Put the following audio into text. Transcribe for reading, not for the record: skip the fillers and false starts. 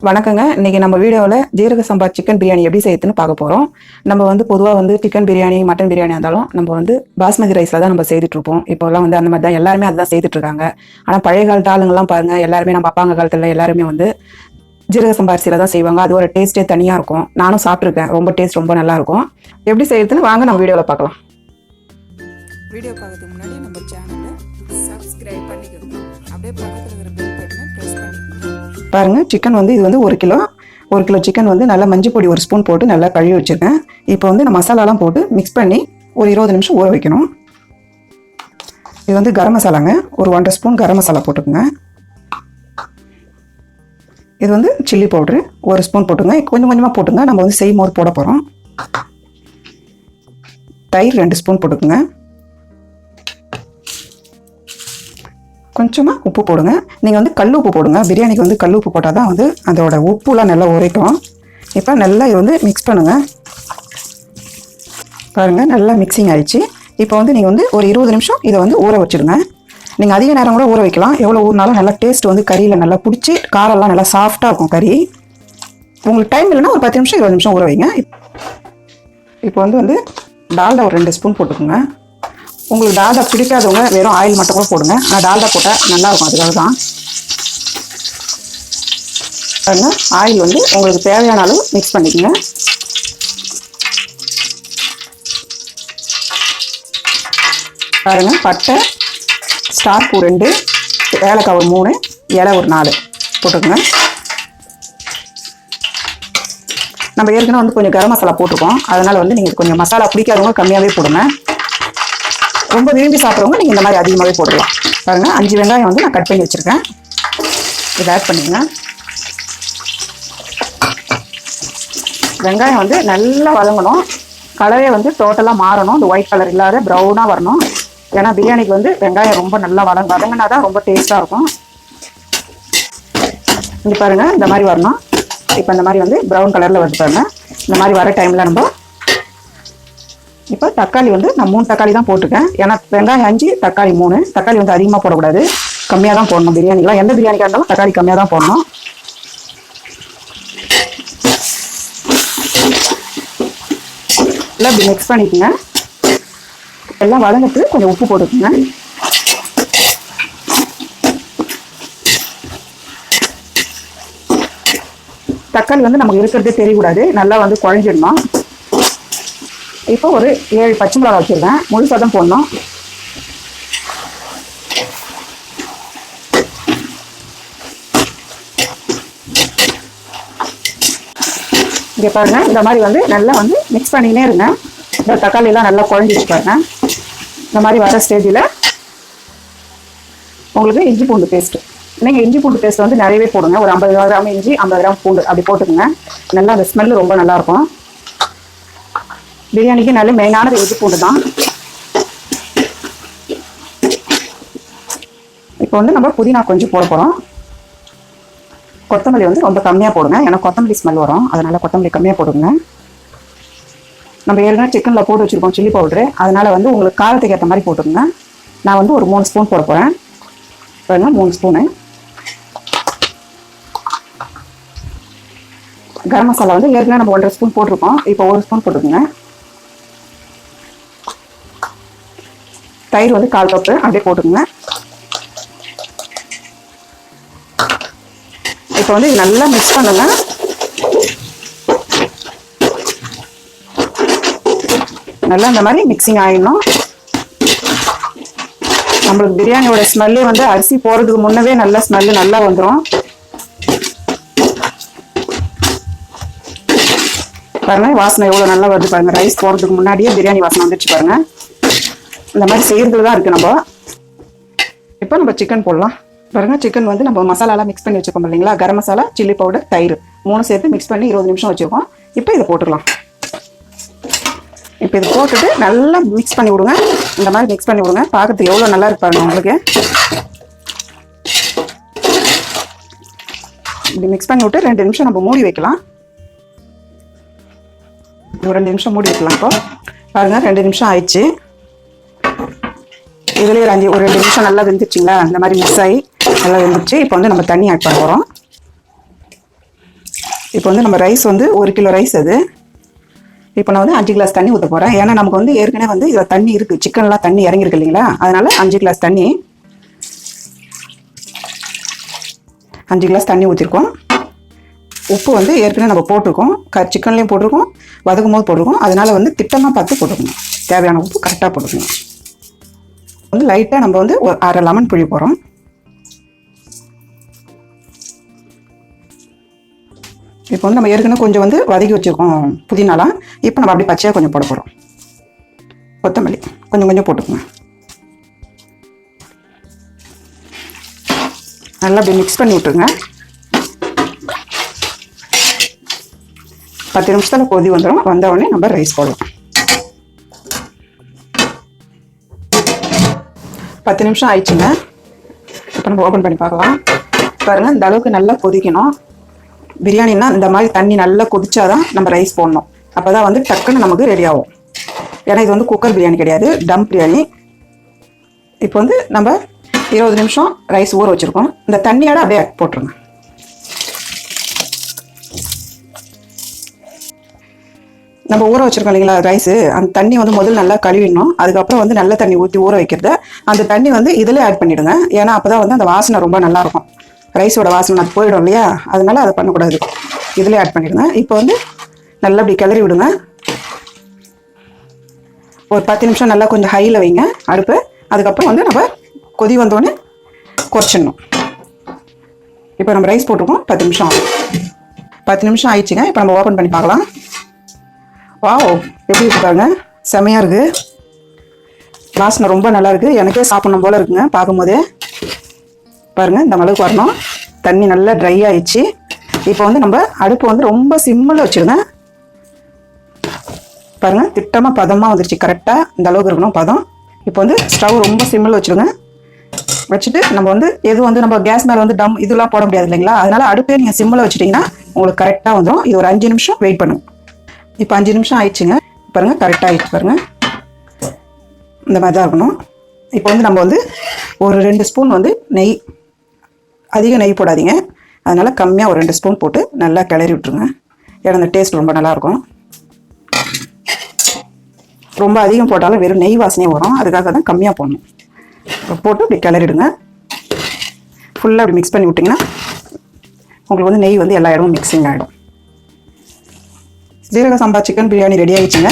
வணக்கங்க. இன்னைக்கு நம்ம வீடியோவில் ஜீரக சம்பா சிக்கன் பிரியாணி எப்படி செய்யுதுன்னு பார்க்க போகிறோம். நம்ம பொதுவாக சிக்கன் பிரியாணி மட்டன் பிரியாணி இருந்தாலும் நம்ம பாஸ்மதி ரைஸில் தான் நம்ம செய்துட்டு இருப்போம். இப்போல்லாம் அந்த மாதிரி தான் எல்லாருமே அதுதான் செய்துட்டு இருக்காங்க. ஆனால் பழைய காலத்து ஆளுங்கள்லாம் பாருங்கள், எல்லாருமே நம்ம அப்பாங்க காலத்தில் எல்லாருமே ஜீரக சம்பா அரிசியில் தான் செய்வாங்க. அது ஒரு டேஸ்ட்டே தனியாக இருக்கும். நானும் சாப்பிட்ருக்கேன். ரொம்ப டேஸ்ட் ரொம்ப நல்லாயிருக்கும். எப்படி செய்யுதுன்னு வாங்க நம்ம வீடியோவில் பார்க்கலாம். வீடியோ பார்க்கறதுக்கு முன்னாடி நம்ம சேனலை சப்ஸ்கிரைப் பண்ணிக்கோங்க. அப்படியே பக்கத்தில் இருக்கிற பெல் பட்டனை ப்ரெஸ் பண்ணிக்கோங்க. பாருங்க, சிக்கன் இது ஒரு கிலோ சிக்கன் நல்லா மஞ்சள் பொடி 1 ஸ்பூன் போட்டு நல்லா கழுவி வச்சிருக்கேன். இப்போ நான் மசாலாலாம் போட்டு மிக்ஸ் பண்ணி ஒரு 20 நிமிஷம் ஊற வைக்கணும். இது கரம் மசாலாங்க. ஒரு 1.5 ஸ்பூன் கரம் மசாலா போட்டுக்கோங்க. இது சில்லி பவுட்ரு 1 ஸ்பூன் போட்டுங்க. கொஞ்சம் கொஞ்சமாக போட்டுங்க. நம்ம செய்யும் போது போட போகிறோம். தயிர் 2 ஸ்பூன் போட்டுக்குங்க. கொஞ்சமாக உப்பு போடுங்க. நீங்கள் கல் உப்பு போடுங்க. பிரியாணிக்கு கல் உப்பு போட்டால் தான் அதோட உப்புலாம் நல்லா உரைக்கும். இப்போ நல்லா இது மிக்ஸ் பண்ணுங்கள். பாருங்கள், நல்லா மிக்சிங் ஆயிடுச்சு. இப்போ நீங்கள் ஒரு 20 நிமிஷம் இதை ஊற வச்சுடுங்க. நீங்கள் அதிக நேரம் கூட ஊற வைக்கலாம். எவ்வளோ ஊறினாலும் நல்லா டேஸ்ட் கறியில் நல்லா பிடிச்சி காரெல்லாம் நல்லா சாஃப்டாக இருக்கும் கறி. உங்களுக்கு டைம் இல்லைன்னா ஒரு 10 நிமிஷம் 20 நிமிஷம் ஊற வைங்க. இப்போ டால்டா ஒரு 2 ஸ்பூன் போட்டுக்கோங்க. உங்களுக்கு டால்டா பிடிக்காதவங்க வெறும் ஆயில் மட்டும் கூட போடுங்க. நான் டால்டா போட்டால் நல்லாயிருக்கும், அதுக்காக தான். பாருங்க, ஆயில் உங்களுக்கு தேவையான அளவு மிக்ஸ் பண்ணிக்கோங்க. பாருங்க, பட்டை ஸ்டார் பூ 2, ஏலக்காய் ஒரு 3, இலை ஒரு 4 போட்டுக்கோங்க. நம்ம ஏற்கனவே கொஞ்சம் கரம் மசாலா போட்டிருக்கோம். அதனால் நீங்கள் கொஞ்சம் மசாலா பிடிக்காதவங்க கம்மியாகவே போடுங்க. ரொம்ப விரும்பி சாப்பிட்றவங்க நீங்கள் இந்த மாதிரி அதிகமாகவே போடலாம். பாருங்கள், 5 வெங்காயம் நான் கட் பண்ணி வச்சுருக்கேன். இதை ஆட் பண்ணிங்க. வெங்காயம் நல்லா வதங்கணும். கலரே டோட்டலாக மாறணும். இந்த ஒயிட் கலர் இல்லாத ப்ரௌனாக வரணும். ஏன்னா பிரியாணிக்கு வெங்காயம் ரொம்ப நல்லா வதங்கினா தான் ரொம்ப டேஸ்ட்டாக இருக்கும். இங்கே பாருங்கள், இந்த மாதிரி வரணும். இப்போ இந்த மாதிரி ப்ரௌன் கலரில் வந்து பாருங்கள். இந்த மாதிரி வர டைமில் நம்ம இப்போ தக்காளி நான் 3 தக்காளி தான் போட்டுக்கேன். ஏன்னா வெங்காயம் 5, தக்காளி 3. தக்காளி அதிகமாக போடக்கூடாது, கம்மியாக தான் போடணும். பிரியாணிலாம் எந்த பிரியாணிக்காக இருந்தாலும் தக்காளி கம்மியாக தான் போடணும். எல்லாம் இப்படி மிக்ஸ் பண்ணிக்கோங்க. எல்லாம் வதங்கிட்டு கொஞ்சம் உப்பு போட்டுக்கோங்க. தக்காளி நமக்கு இருக்கிறதே தெரியக்கூடாது, நல்லா குழஞ்சிடணும். இப்போ ஒரு 7 பச்சை மிளகாய் வச்சுருக்கேன். முழுசாக தான் போடணும். இங்கே பாருங்க, இந்த மாதிரி நல்லா மிக்ஸ் பண்ணினே இருங்க. இந்த தக்காளியெல்லாம் நல்லா குழஞ்சிச்சு பாருங்க. இந்த மாதிரி வர ஸ்டேஜில் உங்களுக்கு இஞ்சி பூண்டு பேஸ்ட்டு, நீங்கள் இஞ்சி பூண்டு பேஸ்ட் நிறையவே போடுங்க. ஒரு 50 கிராம் இஞ்சி, 50 கிராம் பூண்டு அப்படி போட்டுக்கோங்க. நல்லா அந்த ஸ்மெல்லு ரொம்ப நல்லாயிருக்கும். பிரியாணிக்கு நல்ல மெயினானது இஞ்சி பூண்டு தான். இப்போ நம்ம புதினா கொஞ்சம் போட போகிறோம். கொத்தமல்லி ரொம்ப கம்மியாக போடுங்க. ஏன்னா கொத்தமல்லி ஸ்மெல் வரும், அதனால் கொத்தமல்லி கம்மியாக போடுங்க. நம்ம ஏற்கனவே சிக்கனில் போட்டு வச்சுருக்கோம் சில்லி பவுட்ரு, அதனால் உங்களுக்கு காரத்துக்கு ஏற்ற மாதிரி போட்டுருங்க. நான் ஒரு 3 ஸ்பூன் போட போகிறேன். பாருங்க, 3 ஸ்பூனு. கரம் மசாலா ஏற்கனவே நம்ம 1.5 ஸ்பூன் போட்டிருக்கோம். இப்போ 1 ஸ்பூன் போட்டுக்கோங்க. தயிர் 1/4 கப்பு அப்படியே போட்டுக்கோங்க. இப்போ இது நல்லா மிக்ஸ் பண்ணுங்க. நல்லா இந்த மாதிரி மிக்சிங் ஆகிடணும். நம்மளுக்கு பிரியாணியோட ஸ்மெல்லே அரிசி போடுறதுக்கு முன்னவே நல்ல ஸ்மெல்லு நல்லா வந்துடும். பாருங்க, வாசனை எவ்வளோ நல்லா வருது பாருங்க. ரைஸ் போடுறதுக்கு முன்னாடியே பிரியாணி வாசனை வந்துடுச்சு பாருங்க. இந்த மாதிரி செய்யறதுல தான் இருக்குது நம்ம. இப்போ நம்ம சிக்கன் போடலாம். பாருங்க, சிக்கன் நம்ம மசாலாலாம் மிக்ஸ் பண்ணி வச்சுருக்கோம் இல்லைங்களா? கரம் மசாலா, சில்லி பவுடர், தயிர் 3 சேர்த்து மிக்ஸ் பண்ணி 20 நிமிஷம் வச்சுருக்கோம். இப்போ இதை போட்டுடலாம். இப்போ இதை போட்டுட்டு நல்லா மிக்ஸ் பண்ணி விடுங்க. இந்த மாதிரி மிக்ஸ் பண்ணி விடுங்க. பார்க்கறதுக்கு எவ்வளோ நல்லா இருப்பாங்க உங்களுக்கு. இப்படி மிக்ஸ் பண்ணி விட்டு 2 நிமிஷம் நம்ம மூடி வைக்கலாம். ஒரு 2 நிமிஷம் மூடி வைக்கலாம். இப்போ பாருங்க, 2 நிமிஷம் ஆயிடுச்சு. இதுலேயே ஒரு 2 நிமிஷம் நல்லா வெந்துச்சுங்களா? இந்த மாதிரி மிக்ஸ் ஆகி நல்லா வெந்துச்சு. இப்போ நம்ம தண்ணி ஆட் பண்ண போகிறோம். இப்போ வந்து நம்ம ரைஸ் வந்து 1 கிலோ ரைஸ் அது. இப்போ நான் வந்து 5 கிளாஸ் தண்ணி ஊற்ற போகிறேன். ஏன்னா நமக்கு வந்து ஏற்கனவே வந்து இதில் தண்ணி இருக்குது, சிக்கன்லாம் தண்ணி இறங்கியிருக்கு இல்லைங்களா, அதனால் 5 கிளாஸ் தண்ணி. 5 கிளாஸ் தண்ணி ஊற்றிருக்கோம். உப்பு வந்து ஏற்கனவே நம்ம போட்டிருக்கோம், சிக்கன்லேயும் போட்டிருக்கோம், வதக்கும் போது போட்டிருக்கோம். அதனால் வந்து திட்டமாக பார்த்து போட்டுக்கணும். தேவையான உப்பு கரெக்டாக போட்டுக்கணும். வந்து லைட்டாக நம்ம வந்து ஒரு 1/2 லெமன் புளி போகிறோம். இப்போ வந்து நம்ம ஏற்கனவே கொஞ்சம் வந்து வதக்கி வச்சுருக்கோம் புதினாலாம். இப்போ நம்ம அப்படி பச்சையாக கொஞ்சம் போட போகிறோம். கொத்தமல்லி கொஞ்சம் கொஞ்சம் போட்டுக்கோங்க. நல்லா அப்படி மிக்ஸ் பண்ணி விட்டுருங்க. 10 நிமிஷத்தில் கொதி வந்துடும். வந்த உடனே நம்ம ரைஸ் போடலாம். 10 நிமிஷம் ஆயிடுச்சுங்க. இப்போ நம்ம ஓப்பன் பண்ணி பார்க்கலாம். பாருங்கள், இந்த அளவுக்கு நல்லா கொதிக்கணும். பிரியாணின்னா இந்த மாதிரி தண்ணி நல்லா கொதிச்சாதான் நம்ம ரைஸ் போடணும். அப்போ தான் வந்து டக்குன்னு நமக்கு ரெடி ஆகும். ஏன்னா இது வந்து குக்கர் பிரியாணி கிடையாது, டம் பிரியாணி. இப்போ வந்து நம்ம 20 நிமிஷம் ரைஸ் ஊற வச்சுருக்கோம். இந்த தண்ணியோட அப்படியே போட்டுருங்க. நம்ம ஊற வச்சுருக்கோம் இல்லைங்களா ரைஸு, அந்த தண்ணி வந்து முதல்ல நல்லா கழுவிடணும். அதுக்கப்புறம் வந்து நல்ல தண்ணி ஊற்றி ஊற வைக்கிறத அந்த தண்ணி வந்து இதில் ஆட் பண்ணிவிடுங்க. ஏன்னா அப்போ தான் வந்து அந்த வாசனை ரொம்ப நல்லாயிருக்கும். ரைஸோட வாசனை அது போயிடும் இல்லையா, அதனால அதை பண்ணக்கூடாது. இதில் ஆட் பண்ணிவிடுங்க. இப்போ வந்து நல்லா அப்படி கிளறி விடுங்க. ஒரு 10 நிமிஷம் நல்லா கொஞ்சம் ஹையில் வைங்க அடுப்பு. அதுக்கப்புறம் வந்து நம்ம கொதி வந்தோடனே குறைச்சிடணும். இப்போ நம்ம ரைஸ் போட்டிருக்கோம். 10 நிமிஷம் ஆயிடுச்சுங்க. இப்போ நம்ம ஓப்பன் பண்ணி பார்க்கலாம். வாவ், எப்படி இருக்கு பாருங்க, செமையாக இருக்குது. வாசனை ரொம்ப நல்லா இருக்குது. எனக்கே சாப்பிடணும் போல் இருக்குங்க பார்க்கும்போதே. பாருங்கள், இந்த அளவுக்கு வரணும். தண்ணி நல்லா ட்ரை ஆயிடுச்சு. இப்போ வந்து நம்ம அடுப்பு வந்து ரொம்ப சிம்மில் வச்சுருங்க. பாருங்கள், திட்டமாக பதமாக வந்துருச்சு. கரெக்டாக இந்த அளவுக்கு இருக்கணும் பதம். இப்போ வந்து ஸ்டவ் ரொம்ப சிம்மில் வச்சுருங்க. வச்சுட்டு நம்ம வந்து எதுவும் வந்து நம்ம கேஸ் மேலே வந்து டம் இதெல்லாம் போட முடியாது இல்லைங்களா, அதனால் அடுப்பே நீங்கள் சிம்மில் வச்சுட்டிங்கன்னா உங்களுக்கு கரெக்டாக வந்துடும். இது ஒரு 5 நிமிஷம் வெயிட் பண்ணுங்க. இப்போ 5 நிமிஷம் ஆயிடுச்சுங்க. பாருங்கள், கரெக்டாக ஆயிடுச்சு பாருங்கள். இந்த மாதிரி தான் இருக்கணும். இப்போ வந்து நம்ம வந்து ஒரு 2 ஸ்பூன் வந்து நெய், அதிக நெய் போடாதீங்க, அதனால் கம்மியாக ஒரு 2 ஸ்பூன் போட்டு நல்லா கிளறி விட்டுருங்க. ஏன்னா அந்த டேஸ்ட் ரொம்ப நல்லாயிருக்கும். ரொம்ப அதிகம் போட்டாலும் வெறும் நெய் வாசனையே வரும், அதுக்காக தான் கம்மியாக போடணும். இப்போ போட்டு இப்படி கிளறிடுங்க. ஃபுல்லாக அப்படி மிக்ஸ் பண்ணி விட்டிங்கன்னா உங்களுக்கு வந்து நெய் வந்து எல்லா இடமும் மிக்சிங் ஆகிடும். சீரக சம்பா சிக்கன் பிரியாணி ரெடி ஆகிடுச்சுங்க.